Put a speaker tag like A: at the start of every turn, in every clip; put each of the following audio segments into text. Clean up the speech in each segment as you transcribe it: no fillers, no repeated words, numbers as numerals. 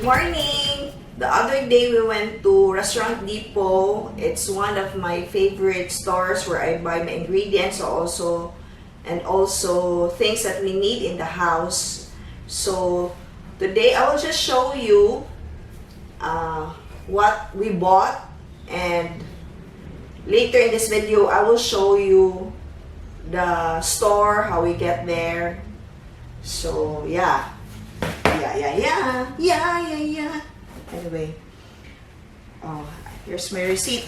A: morning! The other day we went to Restaurant Depot. It's one of my favorite stores where I buy my ingredients and also things that we need in the house. So today I will just show you what we bought, and later in this video I will show you the store, how we get there. So yeah. Anyway, here's my receipt.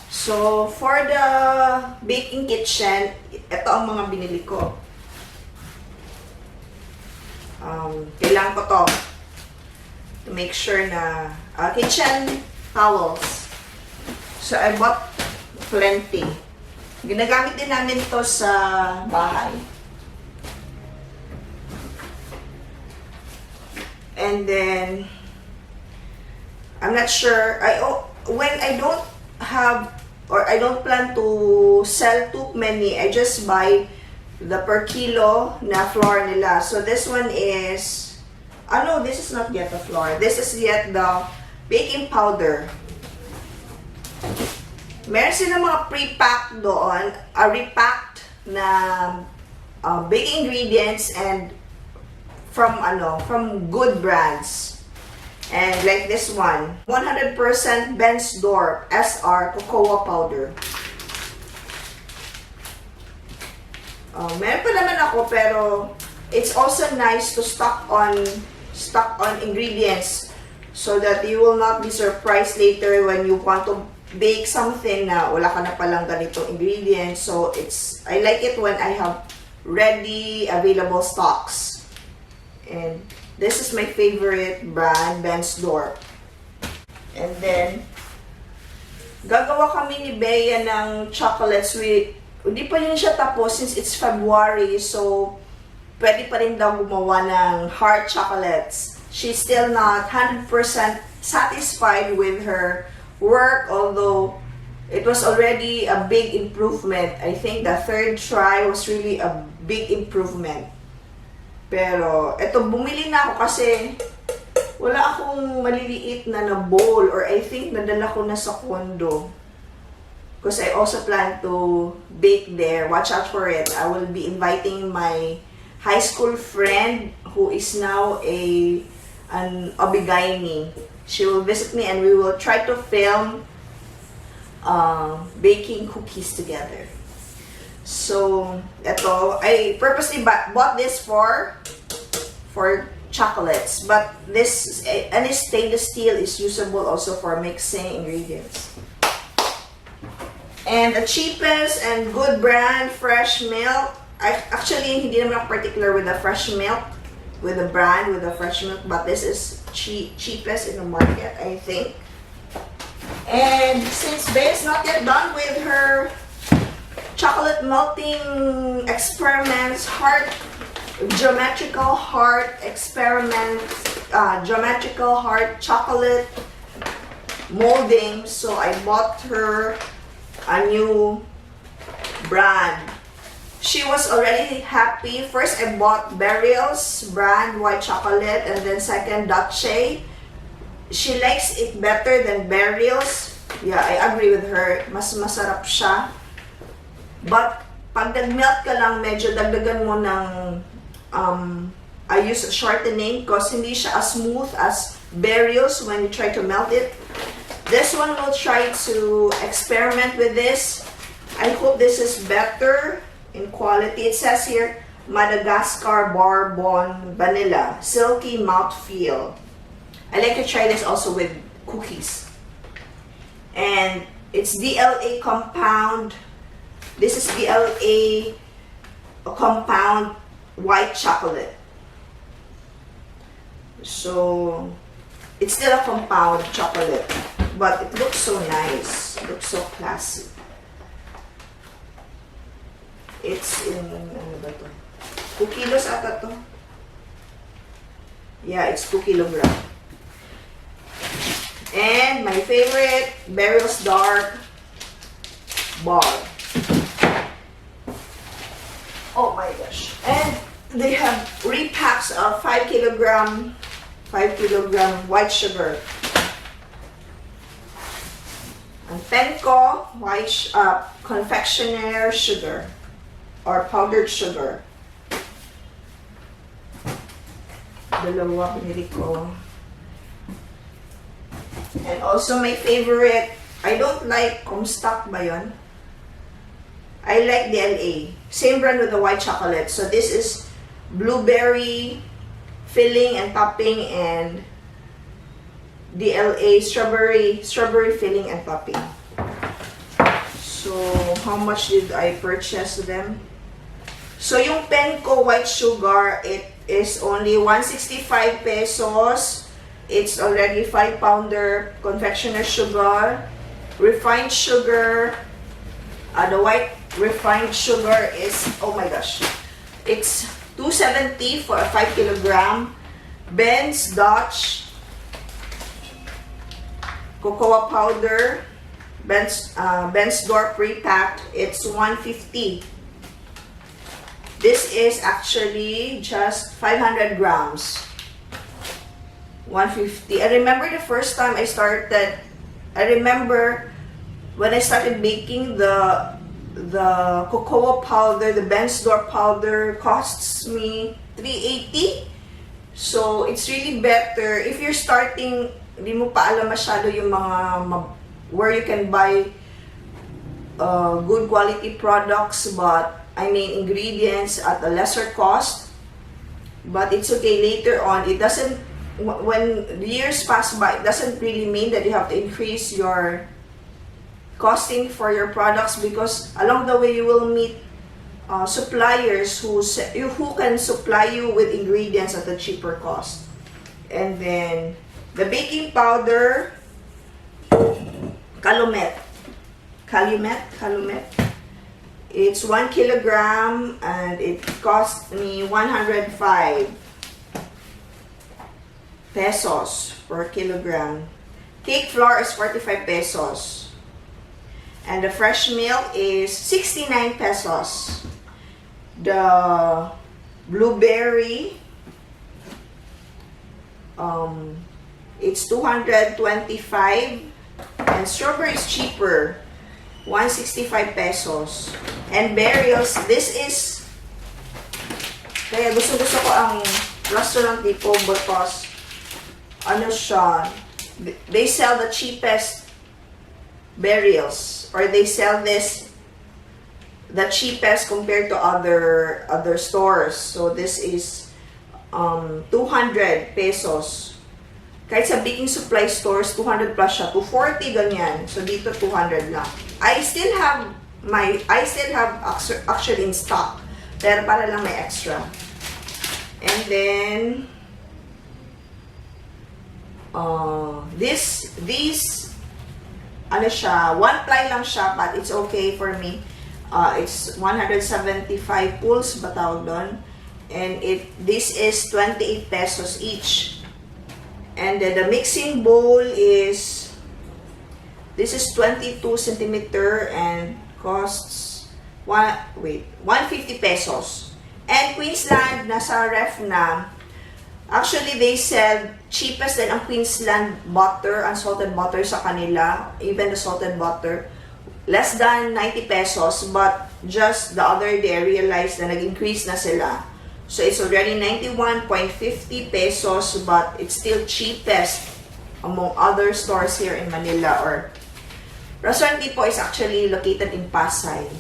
A: So for the baking kitchen, ito ang mga binili ko. Kailangan ko to to make sure na kitchen towels. So I bought plenty. Ginagamit din namin to sa bahay. And then I'm not sure, when I don't have or I don't plan to sell too many, I just buy the per kilo na flour nila. So this one is, no, this is not yet the flour. This is yet the baking powder. Meron silang mga pre-packed doon, repacked na baking ingredients and from good brands. And like this one, 100% Bensdorp SR cocoa powder. Meron pa naman ako, pero it's also nice to stock on ingredients so that you will not be surprised later when you want to bake something na wala ka na palang ganitong ingredients. So I like it when I have ready available stocks. And this is my favorite brand, Bensdorp. And then gagawa kami ni Bea ng chocolates. Hindi pa yun siya tapos since it's February, so pwede pa rin daw gumawa ng heart chocolates. She's still not 100% satisfied with her work, although it was already a big improvement. I think the third try was really a big improvement. Pero eto, bumili na ako kasi wala akong maliliit na bowl, or I think nadala ko na sa condo. Because I also plan to bake there. Watch out for it. I will be inviting my high school friend who is now an Obigayani. She will visit me and we will try to film baking cookies together. So, ito, I purposely bought this for chocolates, but any stainless steel is usable also for mixing ingredients. And the cheapest and good brand, fresh milk. Actually, hindi naman ako particular with the fresh milk, with the brand, with the fresh milk, but this is cheapest in the market, I think. And since Bea is not yet done with her chocolate melting experiments, geometrical heart chocolate molding, so I bought her a new brand. She was already happy. First, I bought Burial's brand white chocolate, and then second, Dache. She likes it better than Burial's. Yeah, I agree with her. Mas masarap siya. But pag nag-melt ka lang, medyo dagdagan mo ng I use shortening because hindi siya as smooth as Burial's when you try to melt it. This one will try to experiment with this. I hope this is better in quality. It says here, Madagascar Bourbon Vanilla, Silky Mouthfeel. I like to try this also with cookies. And it's DLA compound. This is DLA compound white chocolate. So, it's still a compound chocolate, but it looks so nice. It looks so classy. It's in, 2 kilos ata to. Yeah, it's 2 kilogram. And my favorite, Burial's Dark Bar. Oh my gosh. And they have repacks of 5 kilogram white sugar. And Penco white confectioner sugar or powdered sugar. Dalawa pinili ko. And also my favorite, I don't like Comstock ba yun? I like the LA. Same brand with the white chocolate. So this is blueberry filling and topping, and the LA strawberry filling and topping. So how much did I purchase them? So yung Penco white sugar, it is only 165 pesos. It's already 5-pounder confectioner sugar. Refined sugar, the white refined sugar is, oh my gosh, it's 270 for a 5 kilogram. Ben's Dutch cocoa powder, Ben's Door pre-packed, it's 150. This is actually just 500 grams. 150. I remember the first time I started, I remember when I started baking the cocoa powder, the Ben's Door powder costs me 380. So it's really better if you're starting, hindi mo pa alam masyado yung mga where you can buy good quality products, but I mean ingredients at a lesser cost. But it's okay later on. It doesn't, when years pass by, it doesn't really mean that you have to increase your costing for your products, because along the way you will meet suppliers who can supply you with ingredients at a cheaper cost. And then the baking powder, Calumet. It's 1 kilogram and it cost me 105 pesos per kilogram. Cake flour is 45 pesos. And the fresh milk is 69 pesos. The blueberry, it's 225. And strawberry is cheaper, 165 pesos. And berries, this is, kaya gusto ko ang restaurant dito because ano siya, they sell the cheapest berries, or they sell this the cheapest compared to other stores. So this is 200 pesos. Kahit sa baking supply stores 200 plus siya, 240 ganyan. So dito 200 lang. I still have actually in stock, pero para lang may extra. And then these ano siya, one ply lang siya, but it's okay for me. It's 175 pulls ba tawag doon, and this is 28 pesos each. And then the mixing bowl is, this is 22 centimeter and costs 150 pesos. And Queensland, nasa ref na. Actually, they sell cheapest than ang Queensland butter, unsalted butter sa kanila, even the salted butter. Less than 90 pesos, but just the other day I realized na nag-increase na sila. So it's already 91.50 pesos, but it's still cheapest among other stores here in Manila. Or Restaurant Depot is actually located in Pasay.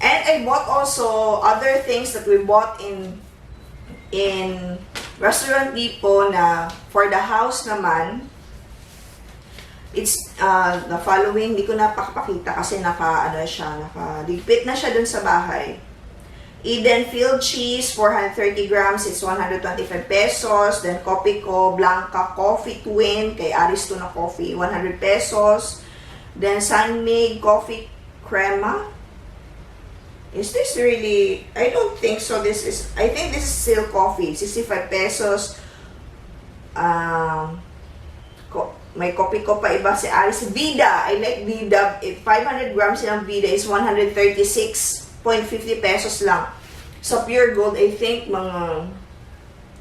A: And I bought also other things that we bought in Restaurant Depot na for the house naman. It's the following, di ko na pakapakita kasi nakaligpit na siya dun sa bahay. Eden Field Cheese, 430 grams, it's 125 pesos. Then Copico Blanca Coffee Twin, kay Aristo na Coffee, 100 pesos. Then Sunmig Coffee Crema. Is this really, I don't think so. I think this is still coffee, 65 pesos. May Copico pa iba si Aris. Vida, I like Vida. 500 grams ng Vida is 136 1.50 pesos lang. Sa Pure Gold, I think mga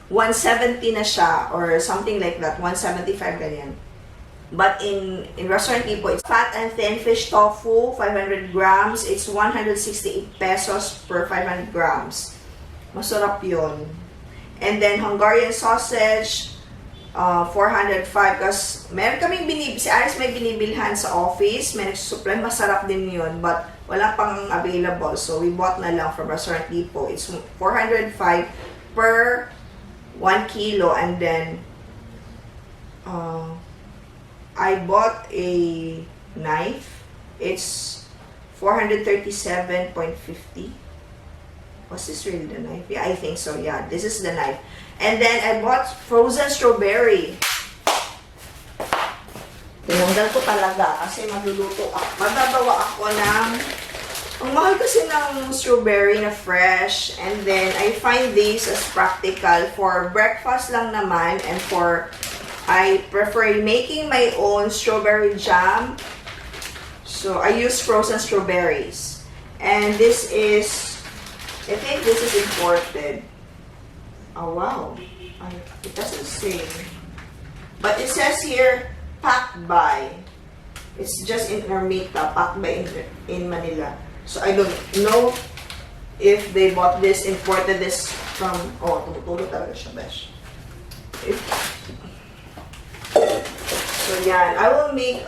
A: 170 na siya or something like that, 175 ganyan. But in Restaurant Tipo, it's fat and thin fish tofu, 500 grams. It's 168 pesos per 500 grams. Masarap yun. And then Hungarian sausage, 405. Kasi meron kaming si Aris may binibilhan sa office. May nagsusupply. Masarap din yun. But wala pang available. So we bought na lang from Restaurant Tipo. It's 405 per 1 kilo. And then I bought a knife. It's 437.50. Was this really the knife? Yeah, I think so. Yeah, this is the knife. And then I bought frozen strawberry. Tinanggal ko talaga kasi magluluto ako. Magagawa ako ng... Ang mahal kasi ng strawberry na fresh. And then I find this as practical for breakfast lang naman and for... I prefer making my own strawberry jam. So, I use frozen strawberries. And this is, I think this is imported. Oh, wow. It doesn't say. But it says here, packed by. It's just in Ermita, packed by in Manila. So, I don't know if they bought this, imported this from, oh, tumutulo talaga siya, besh. So, yan. I will make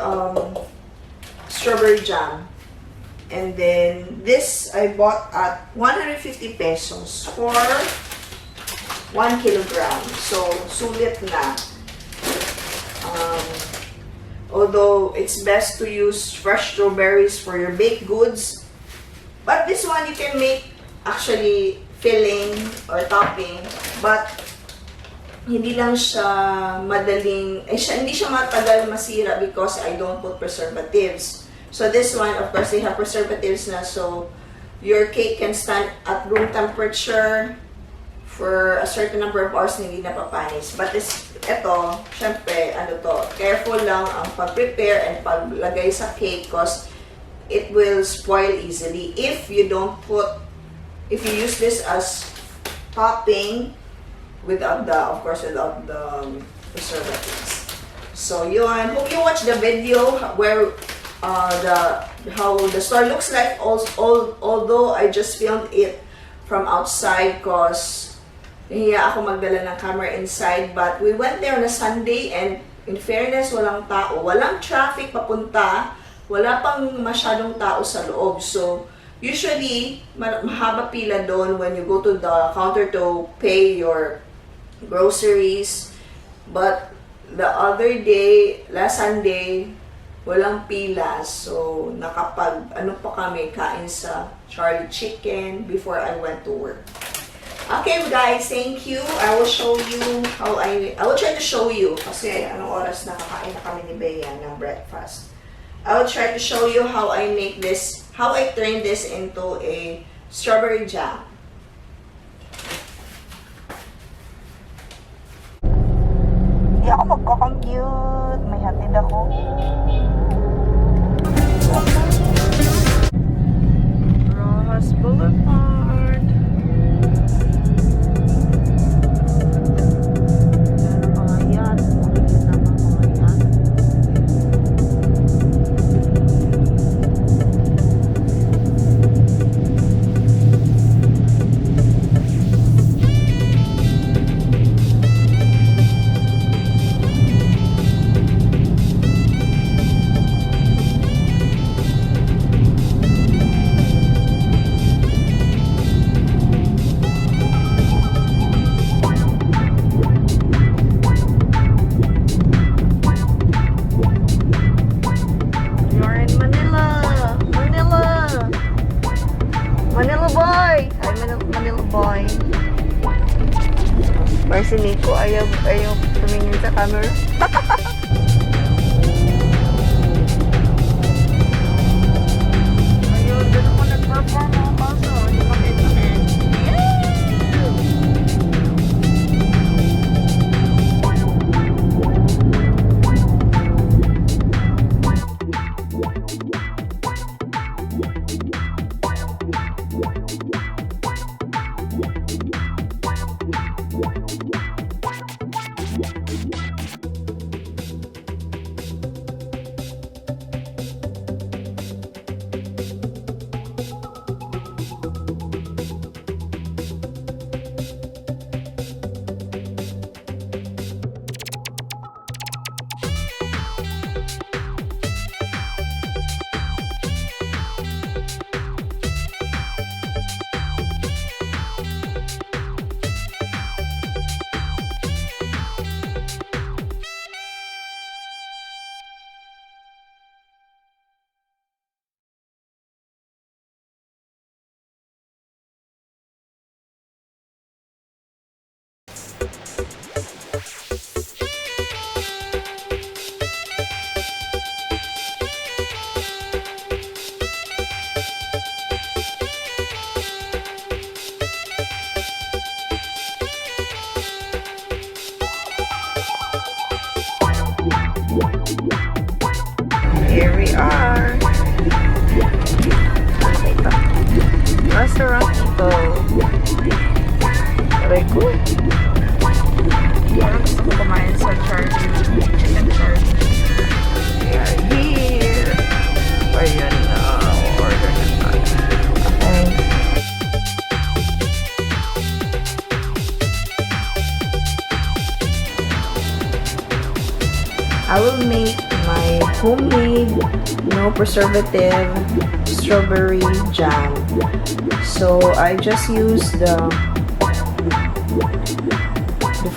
A: strawberry jam. And then, this I bought at 150 pesos for 1 kilogram. So, sulit na. Although, it's best to use fresh strawberries for your baked goods. But this one, you can make actually filling or topping. But, hindi lang siya madaling, hindi siya matagal masira because I don't put preservatives. So this one, of course, they have preservatives na, so your cake can stand at room temperature for a certain number of hours, hindi napapanis. But ito, syempre, careful lang ang pag-prepare and paglagay sa cake because it will spoil easily if you use this as topping, without the preservatives. So yun, hope you watch the video where how the store looks like. Although I just filmed it from outside cause nahiya ako magdala ng camera inside, but we went there on a Sunday and in fairness walang tao, walang traffic papunta, wala pang masyadong tao sa loob. So usually mahaba pila doon when you go to the counter to pay your groceries, but the other day, last Sunday, walang pila, so nakapag kami kain sa Charlie Chicken before I went to work. Okay guys, thank you. I will show you how I will try to show you kasi anong oras nakakain na kami ni Bea ng breakfast. I will try to show you how I make this, how I turn this into a strawberry jam. Hindi ako magko-compute. May hatid ako. Rojas Boulevard. Ayan. Si Nico ayaw tumingin sa camera. Ayun, doon ako nag-perform mga kaso. Hindi makita eh. restaurant people. Very good. Parang gusto ko kumain sa Charlie. Chicken Charlie. We are here. Ayan na. Order na tayo. Okay. I will make my homemade, no preservative, strawberry jam. So I just use the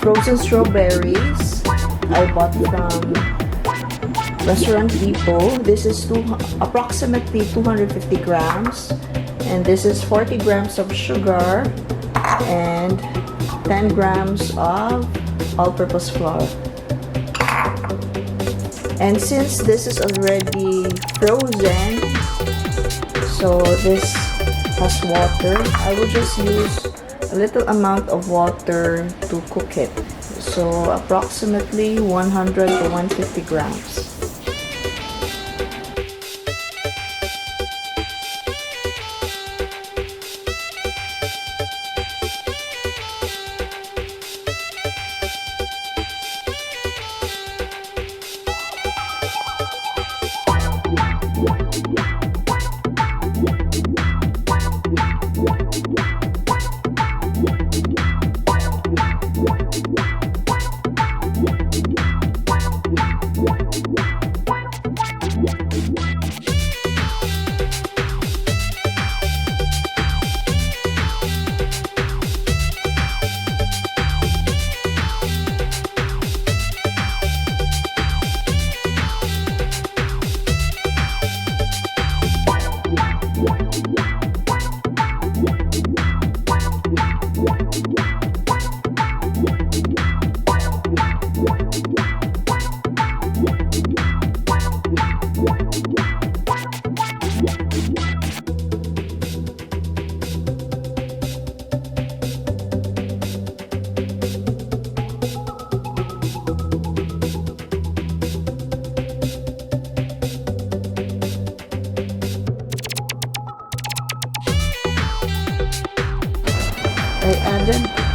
A: frozen strawberries I bought from Restaurant Depot. This is approximately 250 grams, and this is 40 grams of sugar and 10 grams of all-purpose flour. And since this is already frozen, so this has water, I will just use a little amount of water to cook it. So approximately 100 to 150 grams.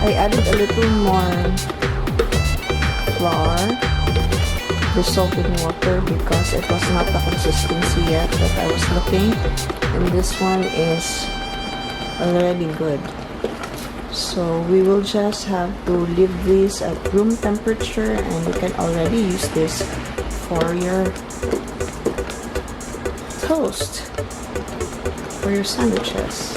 A: I added a little more flour, dissolved in water, because it was not the consistency yet that I was looking, and this one is already good. So we will just have to leave this at room temperature, and you can already use this for your toast, for your sandwiches.